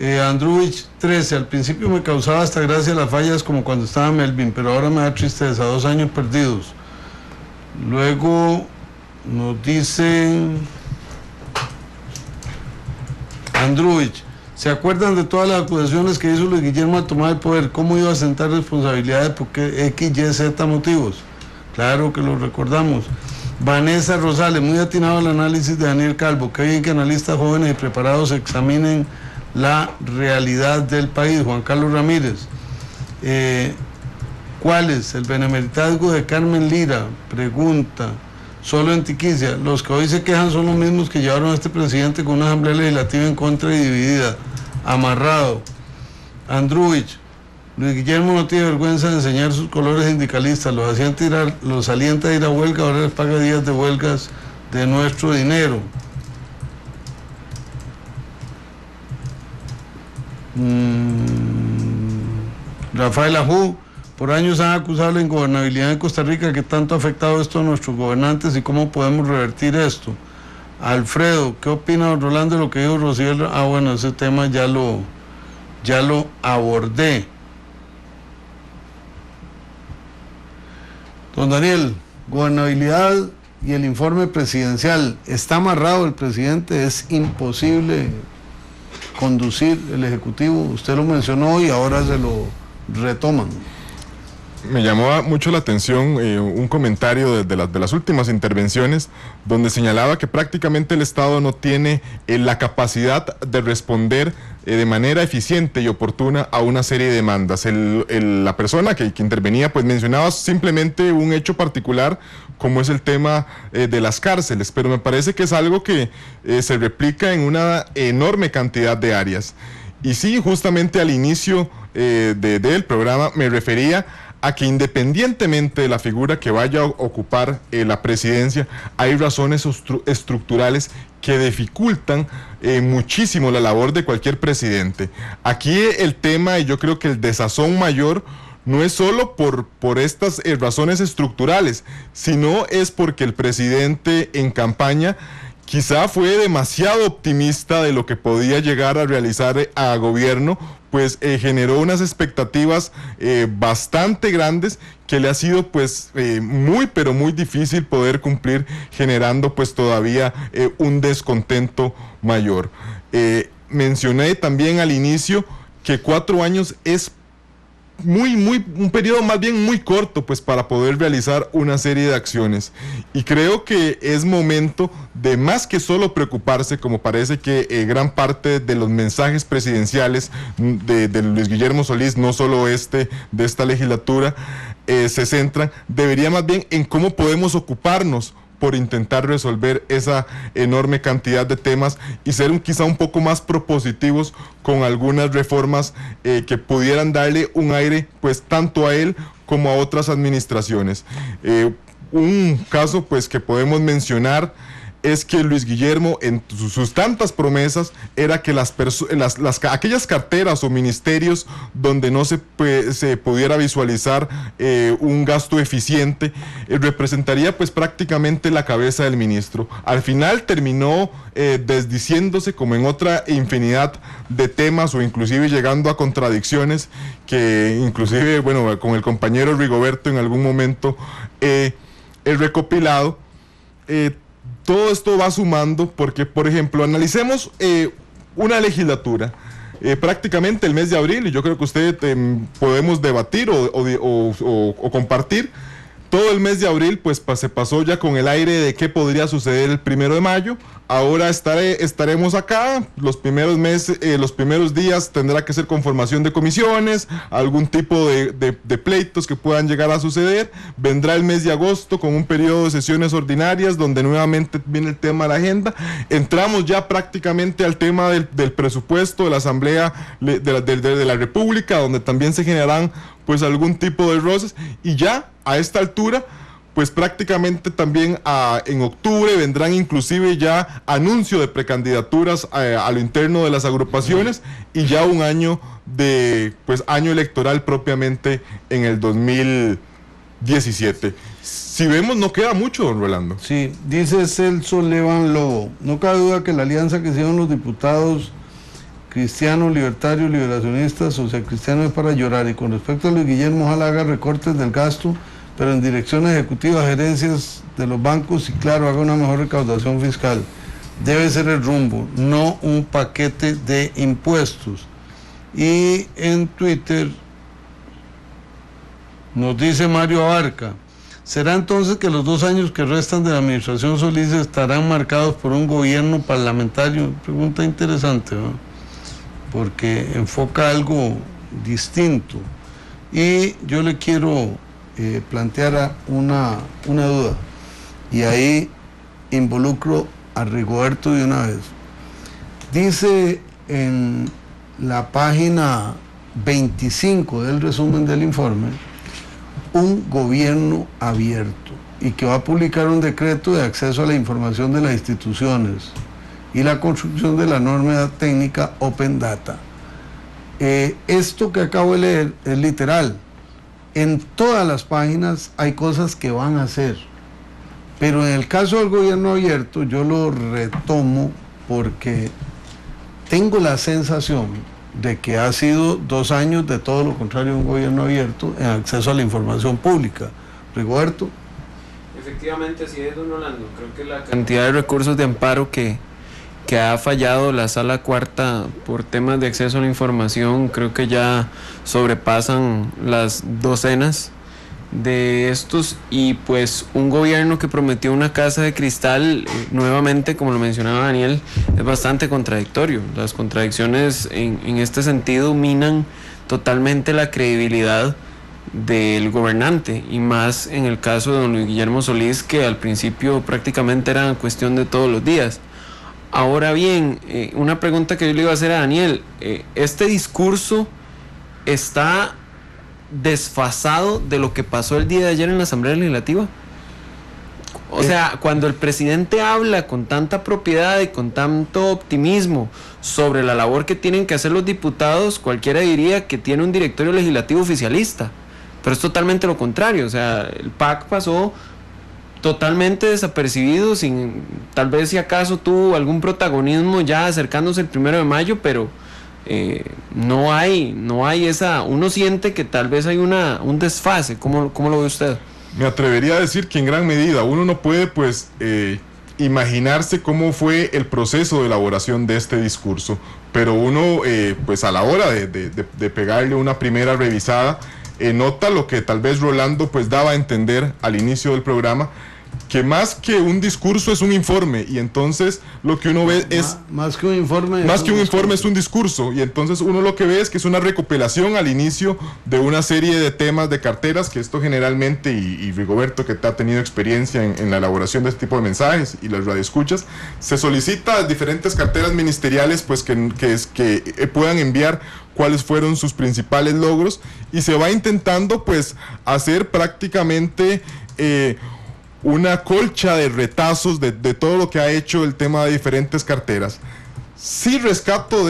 Andruvich 13, al principio me causaba hasta gracia las fallas como cuando estaba Melvin, pero ahora me da tristeza, 2 años perdidos. Luego nos dice Andruvich, ¿se acuerdan de todas las acusaciones que hizo Luis Guillermo al tomar el poder? ¿Cómo iba a sentar responsabilidades? ¿Por qué X, Y, Z motivos? Claro que lo recordamos. Vanessa Rosales, muy atinado el análisis de Daniel Calvo. Qué bien que analistas jóvenes y preparados examinen la realidad del país. Juan Carlos Ramírez, ¿cuál es el benemeritazgo de Carmen Lira? Pregunta. Solo en Tiquicia, los que hoy se quejan son los mismos que llevaron a este presidente con una asamblea legislativa en contra y dividida, amarrado. Andruvich, Luis Guillermo no tiene vergüenza de enseñar sus colores sindicalistas, los alienta a ir a huelga, ahora les paga días de huelgas de nuestro dinero. Rafael Ajú, por años han acusado la ingobernabilidad en Costa Rica. ¿Qué tanto ha afectado esto a nuestros gobernantes y cómo podemos revertir esto? Alfredo, ¿qué opina don Rolando de lo que dijo Rocío? Bueno, ese tema ya lo abordé. Don Daniel, gobernabilidad y el informe presidencial. Está amarrado el presidente, es imposible conducir el Ejecutivo. Usted lo mencionó y ahora se lo retoman. Me llamó mucho la atención un comentario de las últimas intervenciones donde señalaba que prácticamente el Estado no tiene la capacidad de responder de manera eficiente y oportuna a una serie de demandas. La persona que intervenía pues mencionaba simplemente un hecho particular como es el tema de las cárceles, pero me parece que es algo que se replica en una enorme cantidad de áreas. Y sí, justamente al inicio del programa me refería a que independientemente de la figura que vaya a ocupar la presidencia, hay razones estructurales que dificultan muchísimo la labor de cualquier presidente. Aquí el tema, y yo creo que el desazón mayor, no es solo por estas razones estructurales, sino es porque el presidente en campaña quizá fue demasiado optimista de lo que podía llegar a realizar a gobierno, pues generó unas expectativas bastante grandes que le ha sido pues pero muy difícil poder cumplir, generando pues todavía un descontento mayor. Mencioné también al inicio que 4 años es un periodo más bien muy corto pues para poder realizar una serie de acciones, y creo que es momento de más que solo preocuparse, como parece que gran parte de los mensajes presidenciales de Luis Guillermo Solís, no solo de esta legislatura, se centran, debería más bien en cómo podemos ocuparnos por intentar resolver esa enorme cantidad de temas y ser quizá un poco más propositivos con algunas reformas que pudieran darle un aire pues tanto a él como a otras administraciones. Un caso pues que podemos mencionar es que Luis Guillermo, en sus tantas promesas, era que aquellas carteras o ministerios donde no se pudiera visualizar un gasto eficiente, representaría pues prácticamente la cabeza del ministro. Al final terminó desdiciéndose, como en otra infinidad de temas, o inclusive llegando a contradicciones que inclusive, bueno, con el compañero Rigoberto en algún momento he recopilado. Todo esto va sumando porque, por ejemplo, analicemos una legislatura, prácticamente el mes de abril, y yo creo que usted podemos debatir o compartir. Todo el mes de abril pues se pasó ya con el aire de qué podría suceder el 1 de mayo. Ahora estaremos acá, los primeros días tendrá que ser conformación de comisiones, algún tipo de pleitos que puedan llegar a suceder. Vendrá el mes de agosto con un periodo de sesiones ordinarias donde nuevamente viene el tema de la agenda. Entramos ya prácticamente al tema del presupuesto de la Asamblea de la República, donde también se generarán pues algún tipo de roces, y ya a esta altura pues prácticamente también en octubre vendrán inclusive ya anuncio de precandidaturas a lo interno de las agrupaciones, y ya un año año electoral propiamente en el 2017. Si vemos, no queda mucho, don Rolando. Sí, dice Celso Levan Lobo, no cabe duda que la alianza que hicieron los diputados cristianos, libertarios, liberacionistas, socialcristianos es para llorar. Y con respecto a Luis Guillermo, ojalá haga recortes del gasto, pero en direcciones ejecutivas, gerencias de los bancos, y claro, haga una mejor recaudación fiscal. Debe ser el rumbo, no un paquete de impuestos. Y en Twitter nos dice Mario Abarca, ¿será entonces que los 2 años que restan de la administración Solís estarán marcados por un gobierno parlamentario? Pregunta interesante, ¿no? Porque enfoca algo distinto. Y yo le quiero plantear una duda, y ahí involucro a Rigoberto de una vez. Dice en la página 25 del resumen del informe, un gobierno abierto, y que va a publicar un decreto de acceso a la información de las instituciones y la construcción de la norma técnica Open Data. Esto que acabo de leer es literal. En todas las páginas hay cosas que van a hacer, pero en el caso del gobierno abierto yo lo retomo porque tengo la sensación de que ha sido 2 años de todo lo contrario de un gobierno abierto en acceso a la información pública. Rigoberto. Efectivamente, así es, don Rolando. Creo que la cantidad de recursos de amparo que ha fallado la Sala Cuarta por temas de acceso a la información, creo que ya sobrepasan las docenas de estos, y pues un gobierno que prometió una casa de cristal, nuevamente, como lo mencionaba Daniel, es bastante contradictorio. Las contradicciones en este sentido minan totalmente la credibilidad del gobernante, y más en el caso de don Luis Guillermo Solís, que al principio prácticamente era cuestión de todos los días. Ahora bien, una pregunta que yo le iba a hacer a Daniel, ¿este discurso está desfasado de lo que pasó el día de ayer en la Asamblea Legislativa? O sea, cuando el presidente habla con tanta propiedad y con tanto optimismo sobre la labor que tienen que hacer los diputados, cualquiera diría que tiene un directorio legislativo oficialista. pero es totalmente lo contrario. O sea, el PAC pasó totalmente desapercibido, sin, tal vez si acaso tuvo algún protagonismo ya acercándose el 1 de mayo, pero no hay esa, uno siente que tal vez hay un desfase. ¿Cómo lo ve usted? Me atrevería a decir que en gran medida uno no puede pues imaginarse cómo fue el proceso de elaboración de este discurso, pero uno pues a la hora de pegarle una primera revisada nota lo que tal vez Rolando pues daba a entender al inicio del programa, que más que un discurso es un informe, y entonces lo que uno ve es más que un informe es un discurso, y entonces uno lo que ve es que es una recopilación al inicio de una serie de temas de carteras, que esto generalmente, y Rigoberto que ha tenido experiencia en la elaboración de este tipo de mensajes y las radioescuchas, se solicita a diferentes carteras ministeriales pues que puedan enviar cuáles fueron sus principales logros, y se va intentando pues hacer prácticamente una colcha de retazos de todo lo que ha hecho el tema de diferentes carteras. Sí rescato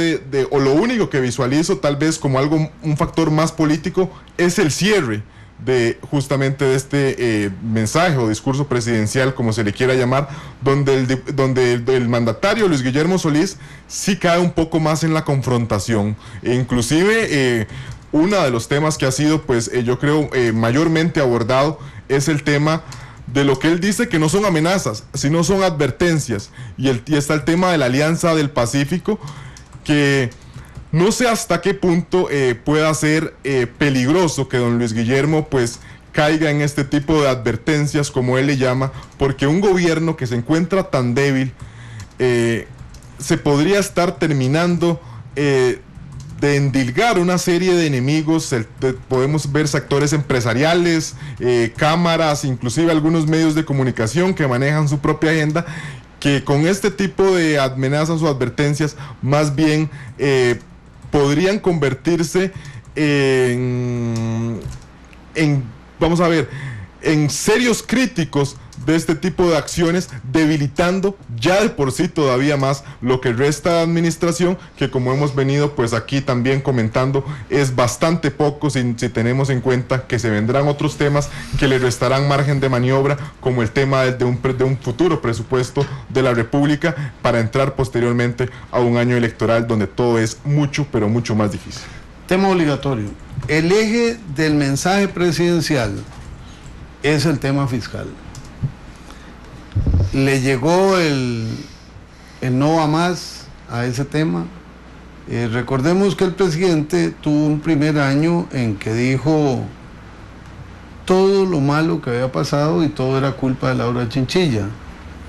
o lo único que visualizo tal vez como un factor más político es el cierre justamente de este mensaje o discurso presidencial, como se le quiera llamar, donde el mandatario Luis Guillermo Solís sí cae un poco más en la confrontación, e inclusive uno de los temas que ha sido pues yo creo mayormente abordado es el tema de lo que él dice que no son amenazas, sino son advertencias, y está el tema de la Alianza del Pacífico, que no sé hasta qué punto pueda ser peligroso que don Luis Guillermo pues caiga en este tipo de advertencias, como él le llama, porque un gobierno que se encuentra tan débil se podría estar terminando de endilgar una serie de enemigos. Podemos ver sectores empresariales, cámaras, inclusive algunos medios de comunicación que manejan su propia agenda, que con este tipo de amenazas o advertencias más bien podrían convertirse en serios críticos de este tipo de acciones, debilitando ya de por sí todavía más lo que resta de administración, que como hemos venido pues aquí también comentando es bastante poco si tenemos en cuenta que se vendrán otros temas que le restarán margen de maniobra, como el tema de un futuro presupuesto de la República para entrar posteriormente a un año electoral donde todo es mucho, pero mucho más difícil. Tema obligatorio. El eje del mensaje presidencial es el tema fiscal. Le llegó el no va más a ese tema. Recordemos que el presidente tuvo un primer año en que dijo todo lo malo que había pasado y todo era culpa de Laura Chinchilla.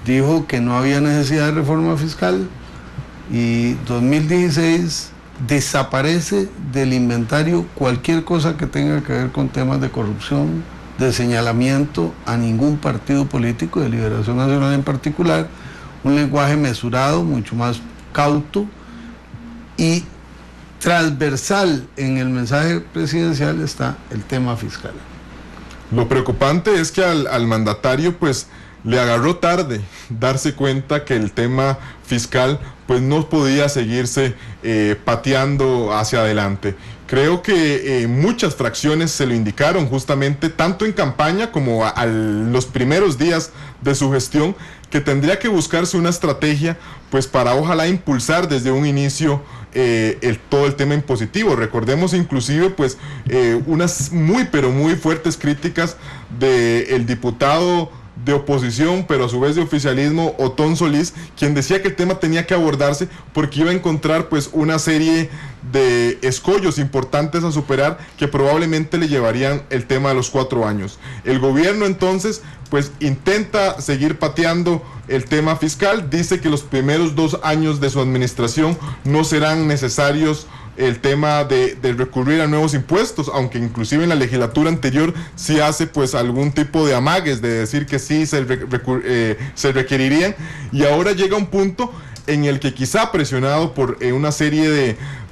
Dijo que no había necesidad de reforma fiscal, y 2016 desaparece del inventario cualquier cosa que tenga que ver con temas de corrupción, de señalamiento a ningún partido político, de Liberación Nacional en particular, un lenguaje mesurado, mucho más cauto, y transversal en el mensaje presidencial está el tema fiscal. Lo preocupante es que al mandatario pues le agarró tarde darse cuenta que el tema fiscal pues no podía seguirse pateando hacia adelante. Creo que muchas fracciones se lo indicaron justamente, tanto en campaña como a los primeros días de su gestión, que tendría que buscarse una estrategia pues para ojalá impulsar desde un inicio todo el tema impositivo. Recordemos inclusive pues unas muy pero muy fuertes críticas del diputado de oposición, pero a su vez de oficialismo, Otón Solís, quien decía que el tema tenía que abordarse porque iba a encontrar pues una serie de escollos importantes a superar que probablemente le llevarían el tema de los 4 años. El gobierno entonces pues intenta seguir pateando el tema fiscal, dice que los primeros 2 años de su administración no serán necesarios el tema de recurrir a nuevos impuestos, aunque inclusive en la legislatura anterior sí hace pues algún tipo de amagues de decir que sí se requerirían, y ahora llega un punto en el que quizá presionado por una serie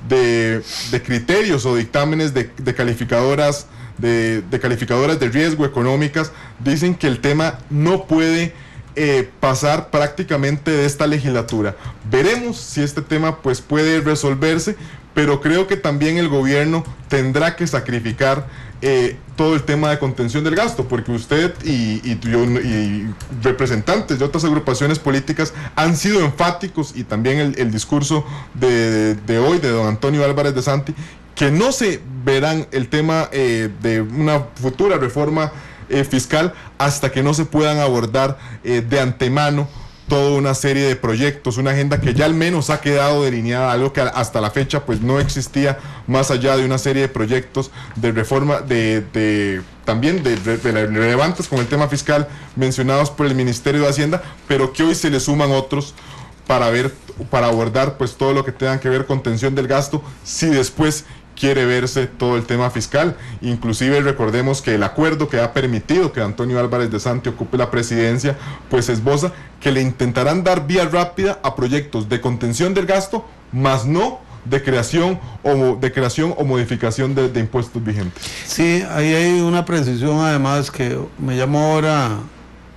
de criterios o dictámenes de calificadoras de riesgo económicas, dicen que el tema no puede pasar prácticamente de esta legislatura. Veremos si este tema pues puede resolverse, pero creo que también el gobierno tendrá que sacrificar todo el tema de contención del gasto, porque usted y representantes de otras agrupaciones políticas han sido enfáticos, y también el discurso de hoy de don Antonio Álvarez de Santi, que no se verán el tema de una futura reforma fiscal hasta que no se puedan abordar de antemano toda una serie de proyectos, una agenda que ya al menos ha quedado delineada, algo que hasta la fecha pues no existía, más allá de una serie de proyectos de reforma también relevantes con el tema fiscal mencionados por el Ministerio de Hacienda, pero que hoy se le suman otros para abordar pues todo lo que tenga que ver con contención del gasto, si después quiere verse todo el tema fiscal. Inclusive recordemos que el acuerdo que ha permitido que Antonio Álvarez de Santi ocupe la presidencia, pues esboza que le intentarán dar vía rápida a proyectos de contención del gasto, más no de creación o modificación de impuestos vigentes. Sí, ahí hay una precisión además que me llamó ahora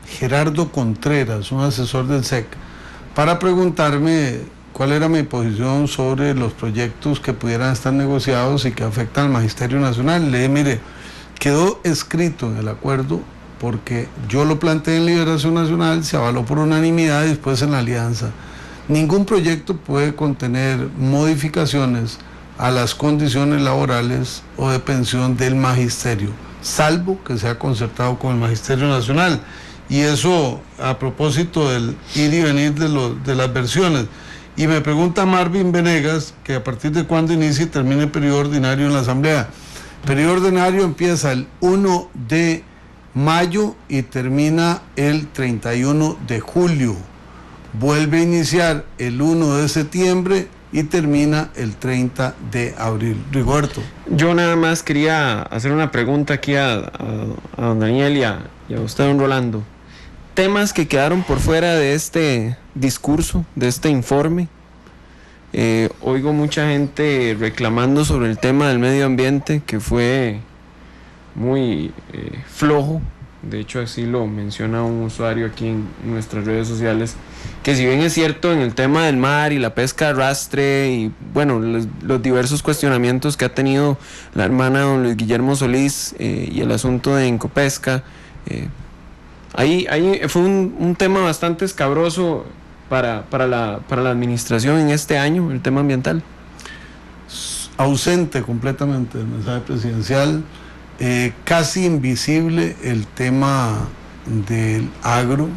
Gerardo Contreras, un asesor del SEC, para preguntarme cuál era mi posición sobre los proyectos que pudieran estar negociados y que afectan al Magisterio Nacional. Le dije, mire, quedó escrito en el acuerdo porque yo lo planteé en Liberación Nacional, se avaló por unanimidad y después en la alianza. Ningún proyecto puede contener modificaciones a las condiciones laborales o de pensión del Magisterio, salvo que sea concertado con el Magisterio Nacional. Y eso a propósito del ir y venir de las versiones. Y me pregunta Marvin Venegas que a partir de cuándo inicia y termina el periodo ordinario en la Asamblea. El periodo ordinario empieza el 1 de mayo y termina el 31 de julio. Vuelve a iniciar el 1 de septiembre y termina el 30 de abril. Rigoberto. Yo nada más quería hacer una pregunta aquí a don Daniel y a usted, don Rolando. Temas que quedaron por fuera de este discurso, de este informe. Oigo mucha gente reclamando sobre el tema del medio ambiente, que fue muy flojo. De hecho, así lo menciona un usuario aquí en nuestras redes sociales, que si bien es cierto en el tema del mar y la pesca de arrastre y bueno, los diversos cuestionamientos que ha tenido la hermana don Luis Guillermo Solís y el asunto de Incopesca, ahí fue un tema bastante escabroso para la administración en este año, el tema ambiental. Ausente completamente del mensaje presidencial, casi invisible el tema del agro,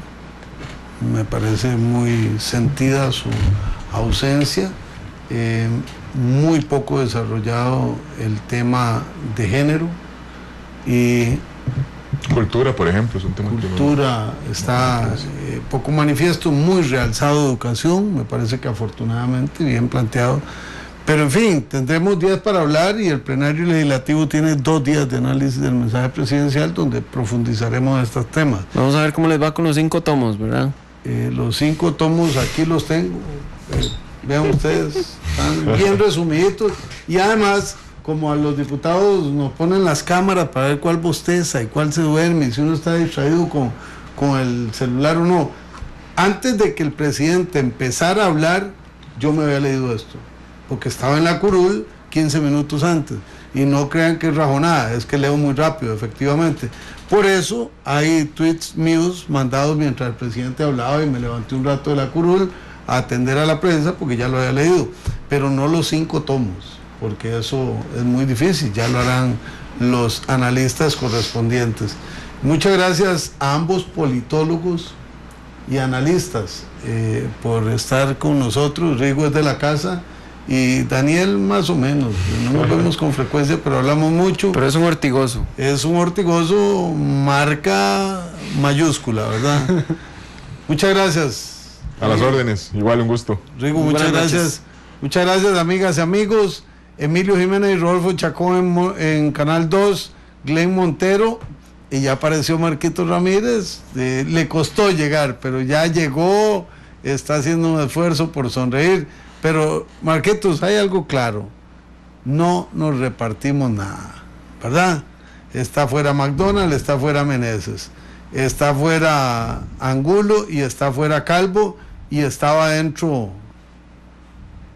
me parece muy sentida su ausencia, muy poco desarrollado el tema de género y cultura, por ejemplo, es un tema. Cultura está poco manifiesto, muy realzado educación, me parece que afortunadamente bien planteado. Pero en fin, tendremos días para hablar y el plenario legislativo tiene 2 días de análisis del mensaje presidencial donde profundizaremos en estos temas. Vamos a ver cómo les va con los 5 tomos, ¿verdad? Los 5 tomos aquí los tengo, vean ustedes, están bien resumiditos y además, como a los diputados nos ponen las cámaras para ver cuál bosteza y cuál se duerme, y si uno está distraído con el celular o no. Antes de que el presidente empezara a hablar, yo me había leído esto, porque estaba en la curul 15 minutos antes, y no crean que es rajonada, es que leo muy rápido, efectivamente. Por eso hay tweets míos mandados mientras el presidente hablaba y me levanté un rato de la curul a atender a la prensa porque ya lo había leído, pero no los 5 tomos. Porque eso es muy difícil, ya lo harán los analistas correspondientes. Muchas gracias a ambos politólogos y analistas por estar con nosotros. Rigo es de la casa y Daniel más o menos, no nos vemos con frecuencia, pero hablamos mucho. Pero es un ortigoso. Es un ortigoso marca mayúscula, ¿verdad? Muchas gracias. A las órdenes, igual un gusto. Rigo, muchas gracias. Muchas gracias, amigas y amigos. Emilio Jiménez y Rodolfo Chacón en Canal 2, Glenn Montero, y ya apareció Marquito Ramírez, le costó llegar, pero ya llegó, está haciendo un esfuerzo por sonreír, pero Marquitos, hay algo claro, no nos repartimos nada, ¿verdad? Está fuera McDonald's, está fuera Meneses, está fuera Angulo y está fuera Calvo y estaba adentro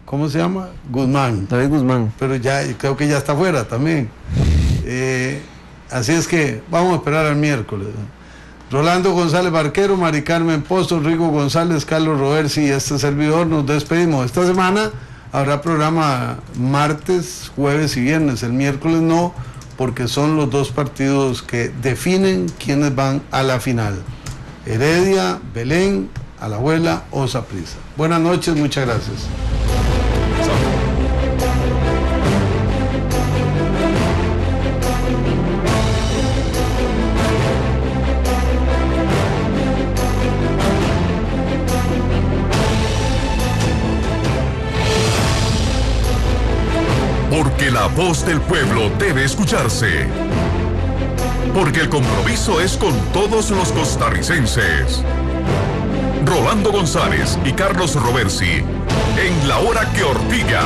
¿cómo se llama? Guzmán. David Guzmán. Pero ya creo que ya está fuera también. Así es que vamos a esperar al miércoles. Rolando González Barquero, Mari Carmen Pozo, Rigo González, Carlos Roversi y este servidor nos despedimos. Esta semana habrá programa martes, jueves y viernes. El miércoles no, porque son los dos partidos que definen quiénes van a la final. Heredia, Belén, Alajuela o Saprissa. Buenas noches, muchas gracias. Porque la voz del pueblo debe escucharse. Porque el compromiso es con todos los costarricenses. Rolando González y Carlos Roversi en La Hora que Ortiga.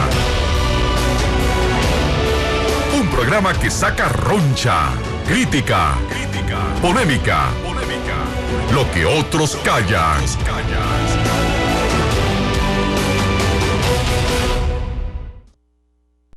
Un programa que saca roncha, crítica, polémica, lo que otros callan.